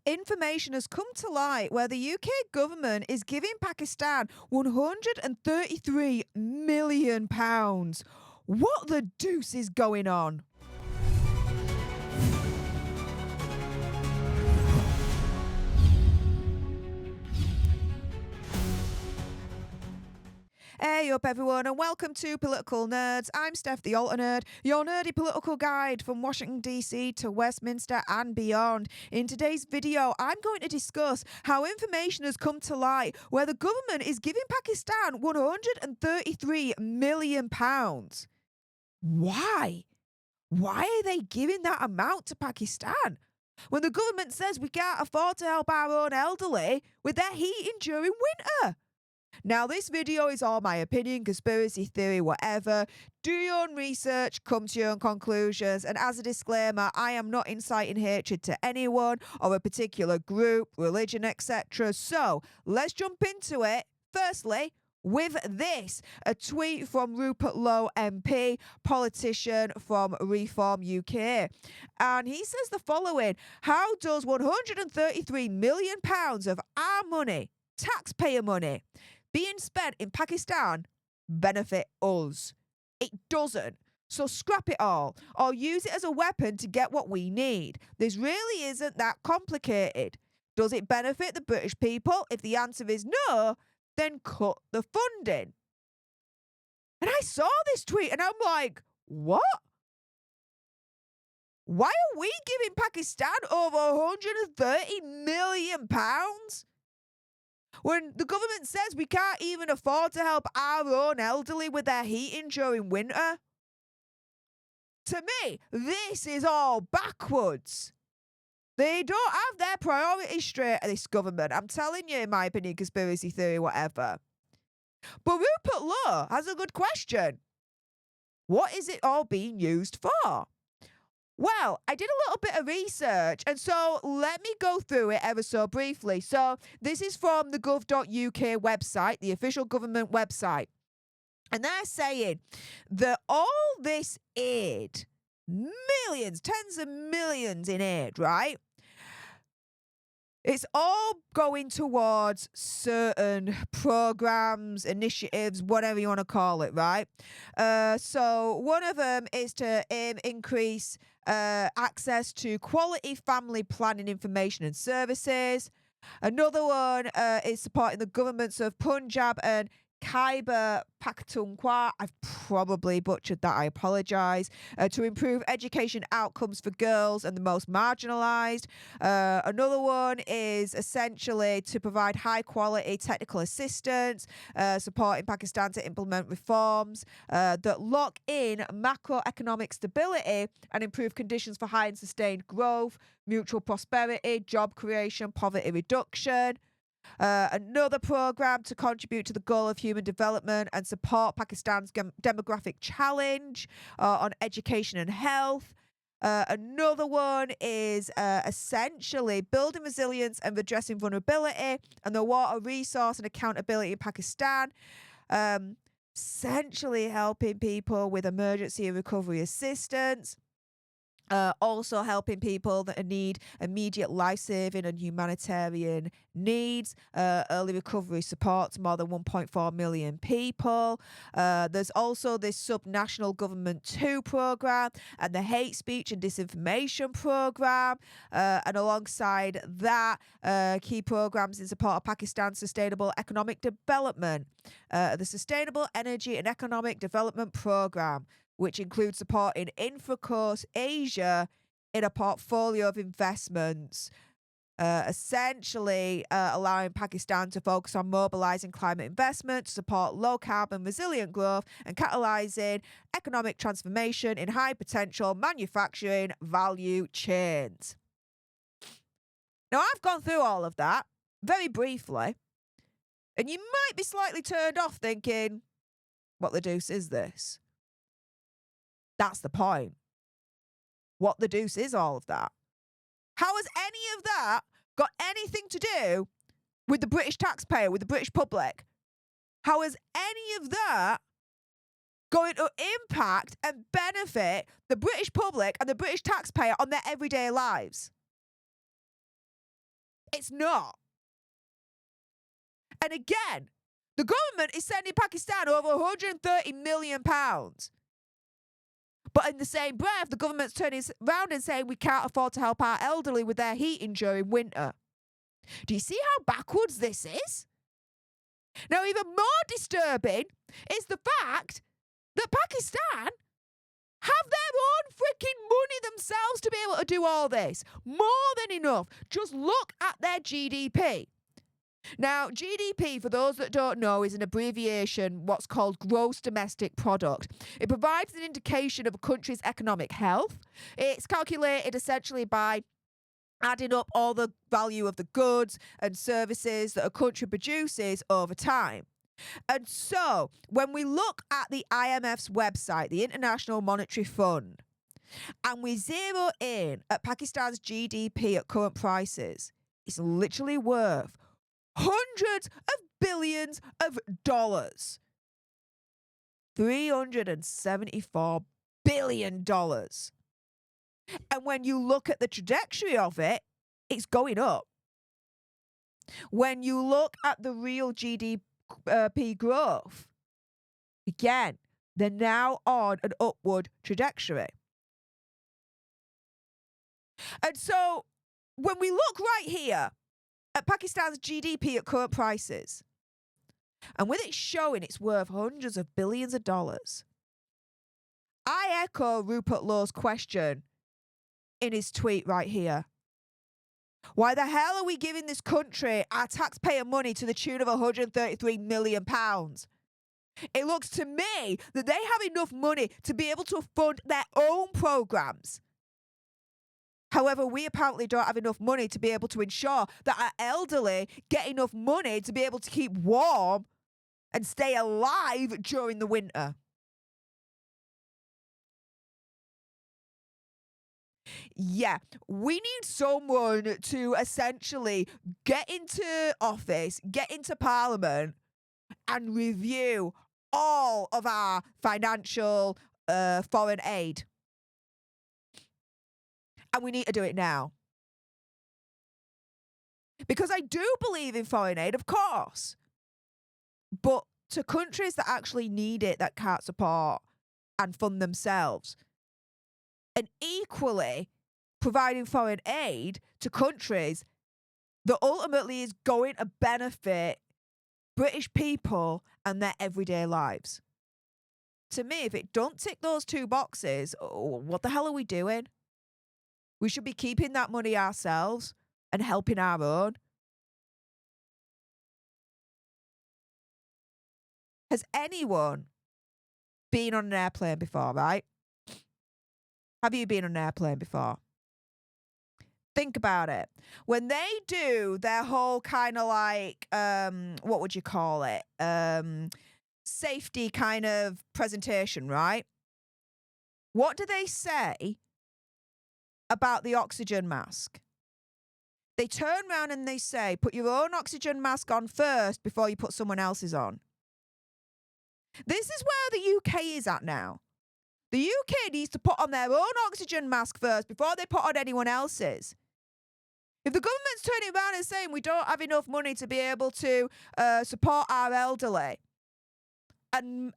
Information has come to light where the UK government is giving Pakistan £133 million. What the deuce is going on? Hey up everyone and welcome to Political Nerds. I'm Steph the Alter Nerd, your nerdy political guide from Washington DC to Westminster and beyond. In today's video, I'm going to discuss how information has come to light where the government is giving Pakistan £133 million. Why? Why are they giving that amount to Pakistan? When the government says we can't afford to help our own elderly with their heating during winter. Now, this video is all my opinion, conspiracy theory, whatever. Do your own research, come to your own conclusions. And as a disclaimer, I am not inciting hatred to anyone or a particular group, religion, etc. So let's jump into it. Firstly, with this, a tweet from Rupert Lowe MP, politician from Reform UK. And he says the following: how does £133 million of our money, taxpayer money, being spent in Pakistan benefit us? It doesn't. So scrap it all or use it as a weapon to get what we need. This really isn't that complicated. Does it benefit the British people? If the answer is no, then cut the funding. And I saw this tweet and I'm like, what? Why are we giving Pakistan over £130 million? When the government says we can't even afford to help our own elderly with their heating during winter? To me, this is all backwards. They don't have their priorities straight, this government. I'm telling you, in my opinion, conspiracy theory, whatever. But Rupert Lowe has a good question. What is it all being used for? Well, I did a little bit of research, and so let me go through it ever so briefly. So this is from the gov.uk website, the official government website. And they're saying that all this aid, millions, tens of millions in aid, right? It's all going towards certain programs, initiatives, whatever you want to call it, right? So one of them is to increase access to quality family planning information and services. Another one is supporting the governments of Punjab and Khyber Pakhtunkhwa, I've probably butchered that, I apologise, to improve education outcomes for girls and the most marginalised. Another one is essentially to provide high quality technical assistance, supporting Pakistan to implement reforms that lock in macroeconomic stability and improve conditions for high and sustained growth, mutual prosperity, job creation, poverty reduction. Another program to contribute to the goal of human development and support Pakistan's demographic challenge on education and health. Another one is essentially building resilience and redressing vulnerability and the water resource and accountability in Pakistan. Essentially helping people with emergency and recovery assistance. Also helping people that need immediate life-saving and humanitarian needs, early recovery support to more than 1.4 million people. There's also this Subnational Government 2 programme and the Hate Speech and Disinformation programme. And alongside that, key programmes in support of Pakistan's sustainable economic development. The Sustainable Energy and Economic Development Programme, which includes supporting Infracoast Asia in a portfolio of investments, essentially allowing Pakistan to focus on mobilising climate investment to support low-carbon resilient growth and catalysing economic transformation in high-potential manufacturing value chains. Now, I've gone through all of that very briefly, and you might be slightly turned off thinking, what the deuce is this? That's the point. What the deuce is all of that? How has any of that got anything to do with the British taxpayer, with the British public? How is any of that going to impact and benefit the British public and the British taxpayer on their everyday lives? It's not. And again, the government is sending Pakistan over £130 million. But in the same breath, the government's turning around and saying we can't afford to help our elderly with their heating during winter. Do you see how backwards this is? Now, even more disturbing is the fact that Pakistan have their own freaking money themselves to be able to do all this. More than enough. Just look at their GDP. Now, GDP, for those that don't know, is an abbreviation, what's called gross domestic product. It provides an indication of a country's economic health. It's calculated essentially by adding up all the value of the goods and services that a country produces over time. And so, when we look at the IMF's website, the International Monetary Fund, and we zero in at Pakistan's GDP at current prices, it's literally worth hundreds of billions of dollars. $374 billion. And when you look at the trajectory of it, it's going up. When you look at the real GDP growth, again, they're now on an upward trajectory. And so when we look right here at Pakistan's GDP at current prices, and with it showing it's worth hundreds of billions of dollars, I echo Rupert Lowe's question in his tweet right here. Why the hell are we giving this country our taxpayer money to the tune of £133 million? It looks to me that they have enough money to be able to fund their own programmes. However, we apparently don't have enough money to be able to ensure that our elderly get enough money to be able to keep warm and stay alive during the winter. Yeah, we need someone to essentially get into office, get into Parliament, and review all of our financial foreign aid. And we need to do it now. Because I do believe in foreign aid, of course. But to countries that actually need it, that can't support and fund themselves. And equally, providing foreign aid to countries that ultimately is going to benefit British people and their everyday lives. To me, if it don't tick those two boxes, what the hell are we doing? We should be keeping that money ourselves and helping our own. Has anyone been on an airplane before, right? Have you been on an airplane before? Think about it. When they do their whole kind of like, what would you call it? Safety kind of presentation, right? What do they say about the oxygen mask? They turn around and they say, put your own oxygen mask on first before you put someone else's on. This is where the UK is at now. The UK needs to put on their own oxygen mask first before they put on anyone else's. If the government's turning around and saying we don't have enough money to be able to support our elderly and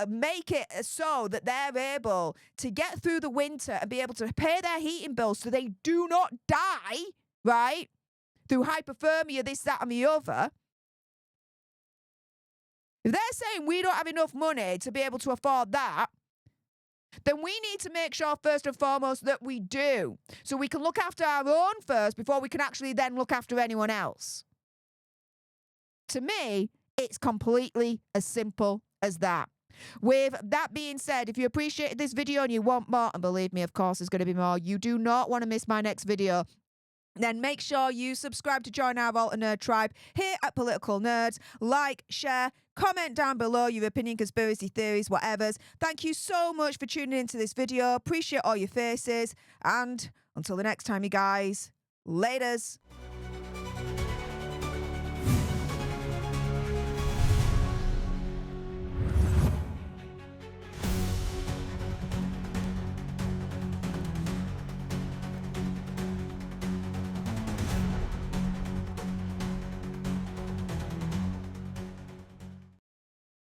make it so that they're able to get through the winter and be able to pay their heating bills so they do not die, right, through hypothermia, this, that and the other. If they're saying we don't have enough money to be able to afford that, then we need to make sure first and foremost that we do. So we can look after our own first before we can actually then look after anyone else. To me, it's completely as simple as that. With that being said, if you appreciated this video and you want more, and believe me, of course, there's going to be more, you do not want to miss my next video, then make sure you subscribe to join our Alter Nerd tribe here at Political Nerds. Like, share, comment down below your opinion, conspiracy theories, whatevers. Thank you so much for tuning into this video. Appreciate all your faces. And until the next time, you guys, laters.